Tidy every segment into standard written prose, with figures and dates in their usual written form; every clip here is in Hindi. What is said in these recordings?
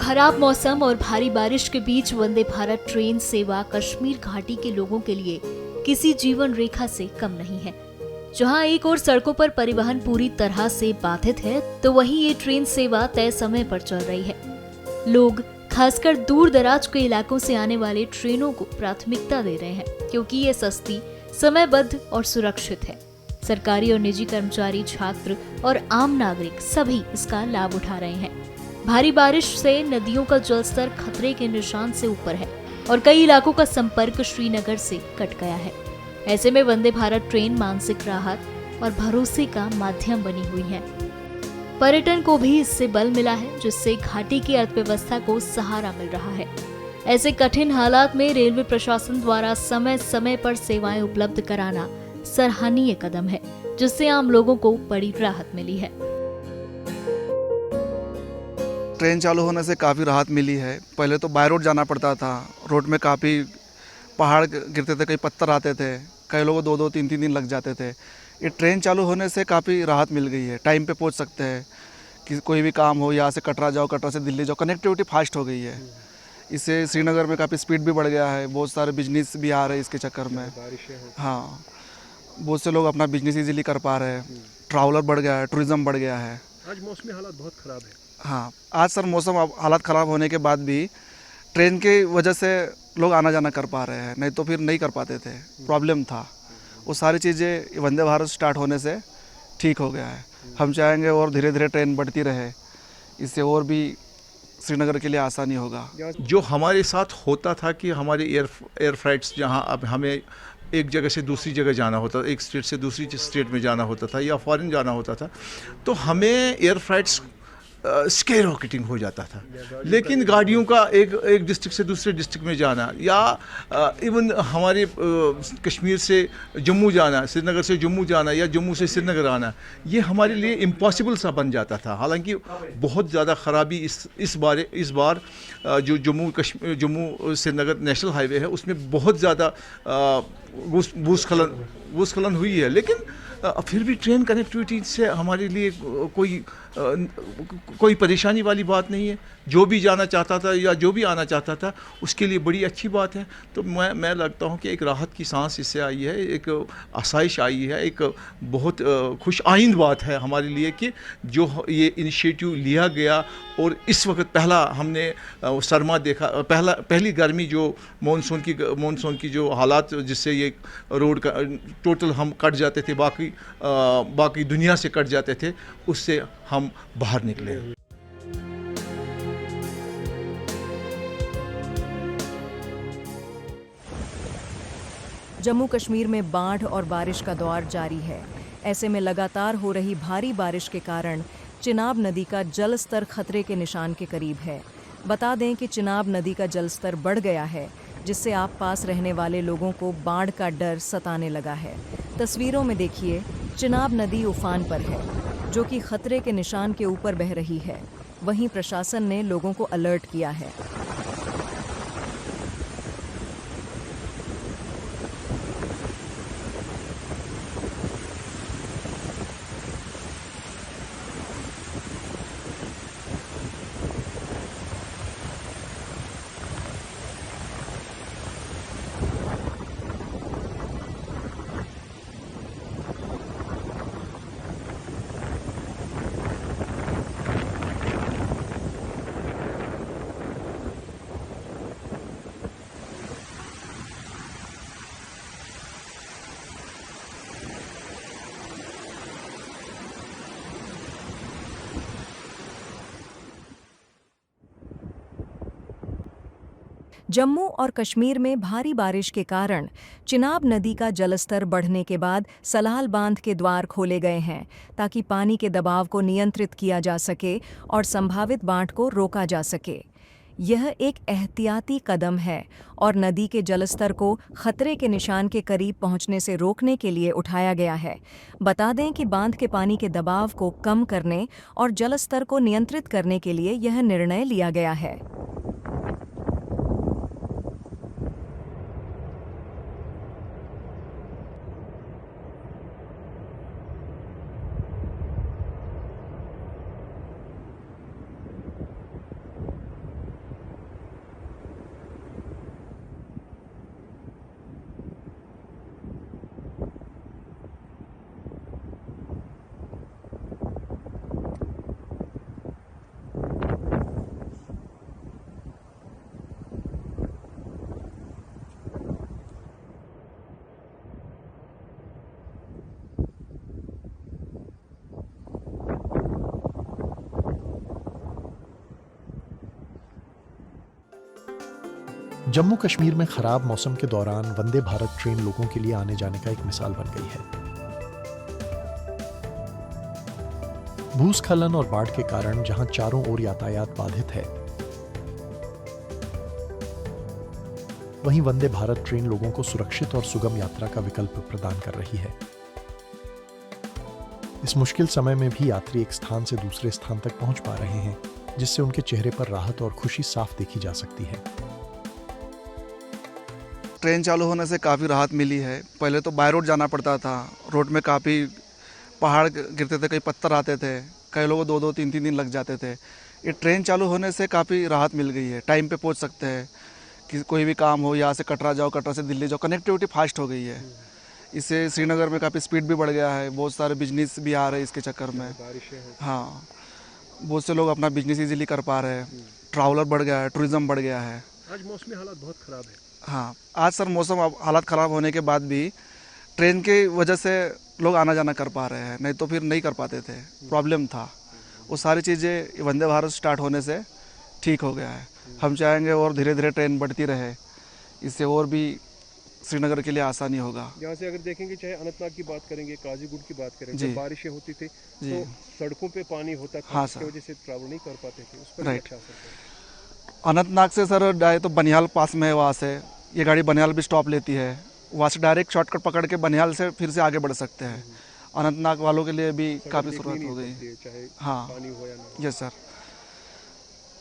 खराब मौसम और भारी बारिश के बीच वंदे भारत ट्रेन सेवा कश्मीर घाटी के लोगों के लिए किसी जीवन रेखा से कम नहीं है। जहां एक और सड़कों पर परिवहन पूरी तरह से बाधित है, तो वहीं ये ट्रेन सेवा तय समय पर चल रही है। लोग खासकर दूर दराज के इलाकों से आने वाले ट्रेनों को प्राथमिकता दे रहे हैं, क्योंकि ये सस्ती, समयबद्ध और सुरक्षित है। सरकारी और निजी कर्मचारी, छात्र और आम नागरिक सभी इसका लाभ उठा रहे हैं। भारी बारिश से नदियों का जलस्तर खतरे के निशान से ऊपर है और कई इलाकों का संपर्क श्रीनगर से कट गया है। ऐसे में वंदे भारत ट्रेन मानसिक राहत और भरोसे का माध्यम बनी हुई है। पर्यटन को भी इससे बल मिला है, जिससे घाटी की अर्थव्यवस्था को सहारा मिल रहा है। ऐसे कठिन हालात में रेलवे प्रशासन द्वारा समय समय पर सेवाएं उपलब्ध कराना सराहनीय कदम है, जिससे आम लोगों को बड़ी राहत मिली है। ट्रेन चालू होने से काफ़ी राहत मिली है। पहले तो बाय रोड जाना पड़ता था, रोड में काफ़ी पहाड़ गिरते थे, कई पत्थर आते थे, कई लोगों को 2-2, 3-3 दिन लग जाते थे। ये ट्रेन चालू होने से काफ़ी राहत मिल गई है। टाइम पे पहुंच सकते हैं, कि कोई भी काम हो, यहाँ से कटरा जाओ, कटरा से दिल्ली जाओ, कनेक्टिविटी फास्ट हो गई है। इससे श्रीनगर में काफ़ी स्पीड भी बढ़ गया है। बहुत सारे बिजनेस भी आ रहे हैं इसके चक्कर में। हाँ, बहुत से लोग अपना बिजनेस ईजिली कर पा रहे हैं। ट्रैवलर बढ़ गया है, टूरिज़्म बढ़ गया है। आज मौसमी हालात बहुत ख़राब है। हाँ, आज सर मौसम हालात ख़राब होने के बाद भी ट्रेन की वजह से लोग आना जाना कर पा रहे हैं, नहीं तो फिर नहीं कर पाते थे, प्रॉब्लम था। वो सारी चीज़ें वंदे भारत स्टार्ट होने से ठीक हो गया है। हम चाहेंगे और धीरे धीरे ट्रेन बढ़ती रहे, इससे और भी श्रीनगर के लिए आसानी होगा। जो हमारे साथ होता था कि हमारे एयर फ्लाइट्स जहाँ अब हमें एक जगह से दूसरी जगह जाना होता था, एक स्टेट से दूसरी स्टेट में जाना होता था या फॉरेन जाना होता था, तो हमें एयर फ्लाइट्स स्काई रॉकेटिंग हो जाता था। लेकिन गाड़ियों का एक डिस्ट्रिक्ट से दूसरे डिस्ट्रिक्ट में जाना या इवन हमारे कश्मीर से जम्मू जाना, श्रीनगर से जम्मू जाना या जम्मू से श्रीनगर आना, ये हमारे लिए इम्पॉसिबल सा बन जाता था। हालांकि बहुत ज़्यादा ख़राबी इस बार जो जम्मू श्रीनगर नेशनल हाईवे है, उसमें बहुत ज़्यादा भूस्खलन हुई है। लेकिन फिर भी ट्रेन कनेक्टिविटी से हमारे लिए कोई परेशानी वाली बात नहीं है। जो भी जाना चाहता था या जो भी आना चाहता था, उसके लिए बड़ी अच्छी बात है। तो मैं लगता हूँ कि एक राहत की सांस इससे आई है, एक आसाइश आई है, एक बहुत खुश आइंद बात है हमारे लिए कि जो ये इनिशिएटिव लिया गया। और इस वक्त पहला हमने सरमा देखा, पहली गर्मी जो मानसून की जो हालात जिससे ये रोड का टोटल हम कट जाते थे, बाकी दुनिया से कट जाते थे, उससे हम बाहर निकले। जम्मू कश्मीर में बाढ़ और बारिश का दौर जारी है। ऐसे में लगातार हो रही भारी बारिश के कारण चिनाब नदी का जल स्तर खतरे के निशान के करीब है। बता दें कि चिनाब नदी का जल स्तर बढ़ गया है, जिससे आसपास रहने वाले लोगों को बाढ़ का डर सताने लगा है। तस्वीरों में देखिए, चिनाब नदी उफान पर है, जो कि खतरे के निशान के ऊपर बह रही है। वहीं प्रशासन ने लोगों को अलर्ट किया है। जम्मू और कश्मीर में भारी बारिश के कारण चिनाब नदी का जलस्तर बढ़ने के बाद सलाल बांध के द्वार खोले गए हैं, ताकि पानी के दबाव को नियंत्रित किया जा सके और संभावित बाढ़ को रोका जा सके। यह एक एहतियाती कदम है और नदी के जलस्तर को खतरे के निशान के करीब पहुंचने से रोकने के लिए उठाया गया है। बता दें कि बांध के पानी के दबाव को कम करने और जलस्तर को नियंत्रित करने के लिए यह निर्णय लिया गया है। जम्मू कश्मीर में खराब मौसम के दौरान वंदे भारत ट्रेन लोगों के लिए आने जाने का एक मिसाल बन गई है। भूस्खलन और बाढ़ के कारण जहां चारों ओर यातायात बाधित है, वहीं वंदे भारत ट्रेन लोगों को सुरक्षित और सुगम यात्रा का विकल्प प्रदान कर रही है। इस मुश्किल समय में भी यात्री एक स्थान से दूसरे स्थान तक पहुंच पा रहे हैं, जिससे उनके चेहरे पर राहत और खुशी साफ देखी जा सकती है। ट्रेन चालू होने से काफ़ी राहत मिली है। पहले तो बाय रोड जाना पड़ता था, रोड में काफ़ी पहाड़ गिरते थे, कई पत्थर आते थे, कई लोगों को 2-2, 3-3 दिन लग जाते थे। ये ट्रेन चालू होने से काफ़ी राहत मिल गई है, टाइम पे पहुंच सकते हैं। कि कोई भी काम हो, यहाँ से कटरा जाओ, कटरा से दिल्ली जाओ, कनेक्टिविटी फास्ट हो गई है। इससे श्रीनगर में काफ़ी स्पीड भी बढ़ गया है, बहुत सारे बिजनेस भी आ रहे हैं इसके चक्कर में। हाँ, बहुत से लोग अपना बिजनेस इजीली कर पा रहे हैं, ट्रैवलर बढ़ गया है, टूरिज्म बढ़ गया है। आज मौसमी हालात बहुत खराब है। हाँ, आज सर मौसम हालात ख़राब होने के बाद भी ट्रेन की वजह से लोग आना जाना कर पा रहे हैं, नहीं तो फिर नहीं कर पाते थे, प्रॉब्लम था। वो सारी चीज़ें वंदे भारत स्टार्ट होने से ठीक हो गया है। हम चाहेंगे और धीरे धीरे ट्रेन बढ़ती रहे, इससे और भी श्रीनगर के लिए आसानी होगा। यहाँ से अगर देखेंगे, चाहे अनंतनाग की बात करेंगे, काजीगुंड की बात करें, जी। जब बारिशें होती थी जी। तो सड़कों पे पानी होता था, हाँ जिसकी सर। वजह से ट्रैवल नहीं कर पाते थे, उस पर भी राइट। अच्छा असर पड़ा। अनंतनाग से सर जाए तो बनिहाल पास में है, वहाँ से ये गाड़ी बनिहाल भी स्टॉप लेती है, वहाँ से डायरेक्ट शॉर्टकट पकड़ के बनिहाल से फिर से आगे बढ़ सकते हैं। अनंतनाग वालों के लिए भी सड़क काफ़ी देखनी शुरुआत नहीं हो गई। पड़ती है, चाहे हाँ, पानी हो या ना हो। Yes sir.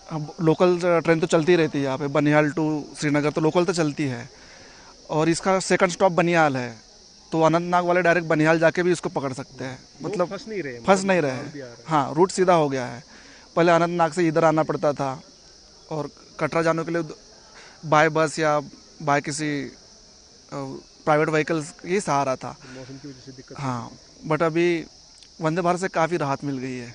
अब लोकल ट्रेन तो चलती रहती है यहाँ पे, बनिहाल टू श्रीनगर तो लोकल तो चलती है, और इसका सेकंड स्टॉप बनिहाल है, तो अनंतनाग वाले डायरेक्ट बनिहाल जाके भी इसको पकड़ सकते हैं। मतलब फंस नहीं रहे, फंस नहीं माल भी रहे। आ रहा है। हाँ, रूट सीधा हो गया है। पहले अनंतनाग से इधर आना पड़ता था, और कटरा जाने के लिए बाय बस या बाय किसी प्राइवेट व्हीकल्स ही सहारा था। मौसम की वजह से दिक्कत। हाँ, बट अभी वंदे भारत से काफ़ी राहत मिल गई है।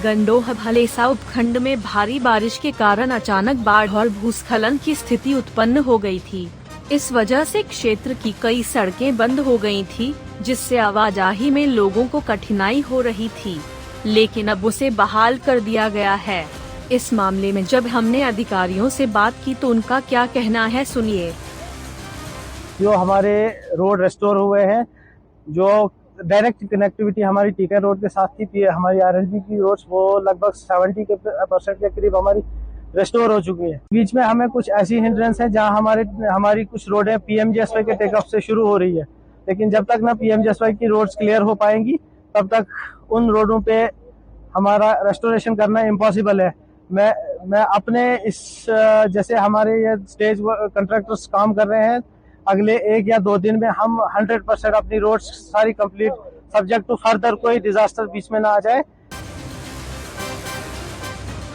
गंडोह भलेसा उपखंड में भारी बारिश के कारण अचानक बाढ़ और भूस्खलन की स्थिति उत्पन्न हो गई थी। इस वजह से क्षेत्र की कई सड़कें बंद हो गई थी, जिससे आवाजाही में लोगों को कठिनाई हो रही थी, लेकिन अब उसे बहाल कर दिया गया है। इस मामले में जब हमने अधिकारियों से बात की तो उनका क्या कहना है, सुनिए। जो हमारे रोड रेस्टोर हुए हैं, जो डायरेक्ट कनेक्टिविटी हमारी टीकर रोड के साथ थी, हमारी आरएलबी की रोड्स वो लगभग 70% के करीब हमारी रेस्टोर हो चुकी है। बीच में हमें कुछ ऐसी हिंड्रेंस है जहां हमारी कुछ रोडें पीएमजीएसवाई के टेक ऑफ से शुरू हो रही है, लेकिन जब तक ना पीएमजीएसवाई की रोड्स क्लियर हो पाएंगी तब तक उन रोडों पे हमारा रेस्टोरेशन करना इम्पॉसिबल है। मैं अपने इस जैसे हमारे ये स्टेज कंट्रैक्टर्स काम कर रहे हैं, अगले 1 या 2 दिन में हम 100% अपनी रोड्स सारी कंप्लीट, सब्जेक्ट टू फर्दर कोई डिजास्टर बीच में ना आ जाए।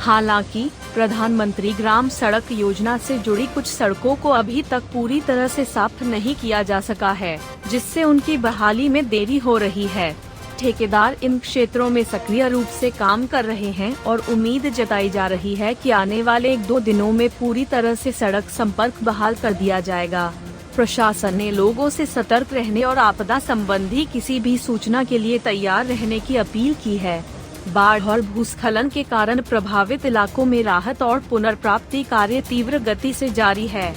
हालांकि प्रधानमंत्री ग्राम सड़क योजना से जुड़ी कुछ सड़कों को अभी तक पूरी तरह से साफ नहीं किया जा सका है, जिससे उनकी बहाली में देरी हो रही है। ठेकेदार इन क्षेत्रों में सक्रिय रूप से काम कर रहे हैं और उम्मीद जताई जा रही है कि आने वाले 1-2 दिनों में पूरी तरह से सड़क संपर्क बहाल कर दिया जाएगा। प्रशासन ने लोगों से सतर्क रहने और आपदा संबंधी किसी भी सूचना के लिए तैयार रहने की अपील की है। बाढ़ और भूस्खलन के कारण प्रभावित इलाकों में राहत और पुनर्प्राप्ति कार्य तीव्र गति से जारी है।